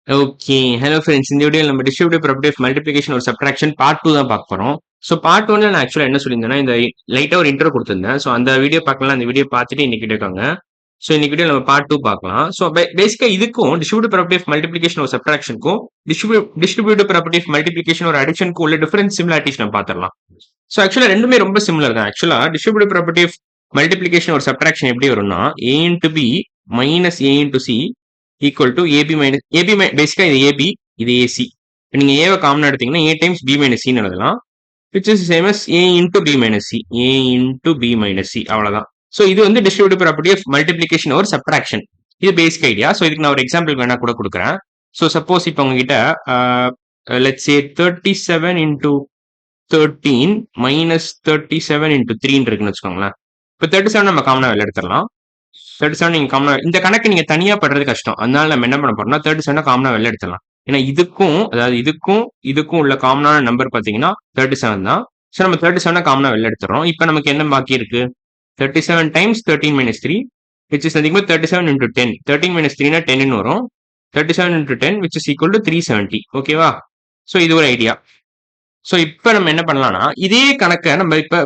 Okay. Hello friends. இந்த வீடியோல நம்ம distributive property of multiplication over subtraction part 2 தான் பார்க்க போறோம். ஸோ பார்ட் 1ல நான் ஆக்சுவலா என்ன சொல்லியிருந்தேன்னா, இந்த லைட்டா ஒரு இன்ட்ரோ குடுத்திருந்தேன். ஸோ அந்த வீடியோ பார்க்கலாம். அந்த வீடியோ பார்த்துட்டு இன்னைக்கு வீடியோக்காங்க. ஸோ இன்னைக்கு வீடியோ நம்ம பார்ட் 2 பார்க்கலாம். ஸோ பேசிக்கா இதுக்கும் டிஸ்ட்ரிபியூட்டிவ் ப்ராப்பர்ட்டி ஆஃப் மல்டிப்ளிகேஷன் ஒரு சப்ட்ராக்ஷனுக்கும் டிஸ்ட்ரிபியூட்டிவ் ப்ராப்பர்ட்டி ஆஃப் மல்டிப்ளிகேஷன் ஒரு அடிஷனுக்கும் உள்ள டிஃபரன்ஸ் சிமிலாரிட்டிஸ் நம்ம பார்த்துடலாம். ஸோ ஆக்சுவலா ரெண்டுமே ரொம்ப சிமிலர் தான். ஆக்சுவலா distributive property of multiplication over subtraction எப்படி வரும்னா, a into b minus a into c equal to AB minus AB basically இது ஏபி இது ஏசி. நீங்க ஏவை காமன் எடுத்தீங்கன்னா ஏ டைம்ஸ் பி மைனஸ் சின்னு எழுதலாம். Which is same as A into B minus C. A into B minus C அவ்வளவுதான். So இது வந்து distributive property of multiplication over subtraction. இது பேசிக் ஐடியா. ஸோ இதுக்கு நான் ஒரு எக்ஸாம்பிள் வேணா கூட கொடுக்குறேன். ஸோ சப்போஸ் இப்போ உங்ககிட்ட let's say 37 into 13 minus 37 into 3 இருக்குன்னு வச்சுக்கோங்களேன். இப்போ 37 நம்ம காமனா வெளில எடுத்துடலாம். 37 நீங்க காமனா இந்த கணக்கு நீங்க தனியா பண்றது கஷ்டம். அதனால நம்ம என்ன பண்ண போறோம்னா 37 காமனா வெளில எடுத்துடலாம். ஏன்னா இதுக்கும் அதாவது இதுக்கும் உள்ள காமனான நம்பர் பாத்தீங்கன்னா 37 தான். ஸோ நம்ம 37 காமனா வெளில எடுத்துறோம். இப்போ நமக்கு என்ன பாக்கி இருக்கு? 37 டைம்ஸ் 13 மைனஸ் 3 விச் இஸ் அதிகமாக 37 இன்டூ 10. 13 மைனஸ் 3னா 10 வரும். 37 into 10 which is equal to 370. ஓகேவா? ஸோ இது ஒரு ஐடியா. ஸோ இப்போ நம்ம என்ன பண்ணலாம்னா இதே கணக்கை நம்ம இப்போ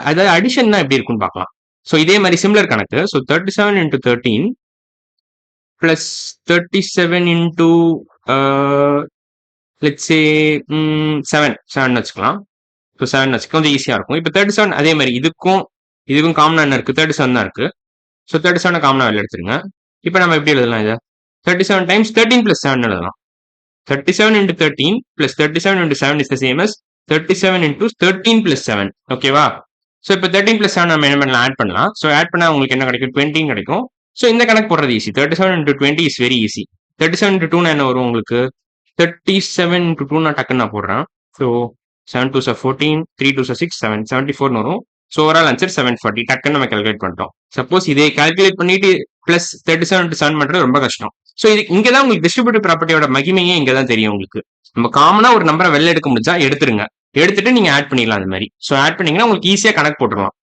அதாவது அடிஷன் தான் எப்படி இருக்குன்னு பார்க்கலாம். ஸோ இதே மாதிரி சிமிலர் கணக்கு. So 37 into 13 plus 37 into let's say 7 வச்சுக்கலாம். ஸோ 7 வச்சுக்க கொஞ்சம் ஈஸியாக இருக்கும். இப்போ 37 அதே மாதிரி இதுக்கும் காமனா என்ன இருக்கு? 37 தான் இருக்கு. ஸோ 37 காமனா வெளில எடுத்துருங்க. இப்போ நம்ம எப்படி எழுதலாம் இதை? 37 டைம்ஸ் 13 பிளஸ் 7 எழுதலாம். 37 into 13 plus 37 into 7 is the same as 37 into 13 plus 7. ஓகேவா? ஸோ இப்போ 13 plus 7 நம்ம என்ன பண்ணலாம்? ஆட் பண்ணலாம். ஸோ ஆட் பண்ணா உங்களுக்கு என்ன கிடைக்கும்? 20 கிடைக்கும். ஸோ இந்த கணக்கு போடுறது easy. 37 into 20 is very easy. 37 into 2 என்ன வரும் உங்களுக்கு? 37 into 2 நான் டக்குன்னு நான் போடுறேன். ஸோ 7 2 14, 3 2 6, 7 74 வரும். So overall answer 740. டக்குன்னு நம்ம கால்குலேட் பண்ணிட்டோம். சப்போஸ் இதே கால்குலேட் பண்ணிட்டு பிளஸ் 37 into 7 பண்றது ரொம்ப கஷ்டம். ஸோ இது இங்கதான் உங்களுக்கு டிஸ்ட்ரிபியூட்டிவ் ப்ராப்பர்ட்டியோட மகிமையே இங்கதான் தெரியும் உங்களுக்கு. நம்ம காமனா ஒரு நம்பரை வெளில எடுக்க முடிஞ்சா எடுத்துருங்க. எடுத்துட்டு நீங்க ஆட் பண்ணிடலாம் அந்த மாதிரி. ஸோ ஆட் பண்ணீங்கன்னா உங்களுக்கு ஈஸியா கணக்கு போட்டுடலாம்.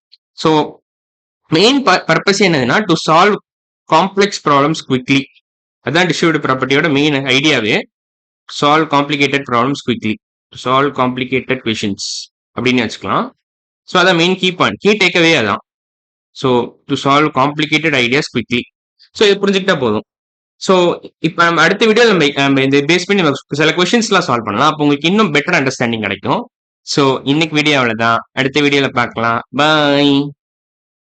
ஸோ மெயின் பர்பஸ் என்னதுன்னா to solve complex problems quickly. அதான் டிஸ்ட்ரிபியூட்டிவ் ப்ராப்பர்ட்டியோட மெயின் ஐடியாவே. Solve complicated problems quickly, solve complicated questions அப்படின்னு வச்சுக்கலாம். ஸோ அதான் main key point, key takeaway அதான். So to solve complicated ideas quickly. So இது புரிஞ்சுக்கிட்டா போதும். ஸோ இப்போ நம்ம அடுத்த வீடியோ நம்ம இந்த பேஸ் பண்ணி நம்ம சில கொஸ்டின்ஸ்லாம் சால்வ் பண்ணலாம். அப்போ உங்களுக்கு இன்னும் பெட்டர் அண்டர்ஸ்டாண்டிங் கிடைக்கும். ஸோ இன்னைக்கு வீடியோ அவ்வளோதான். அடுத்த வீடியோவில் பார்க்கலாம். பாய்.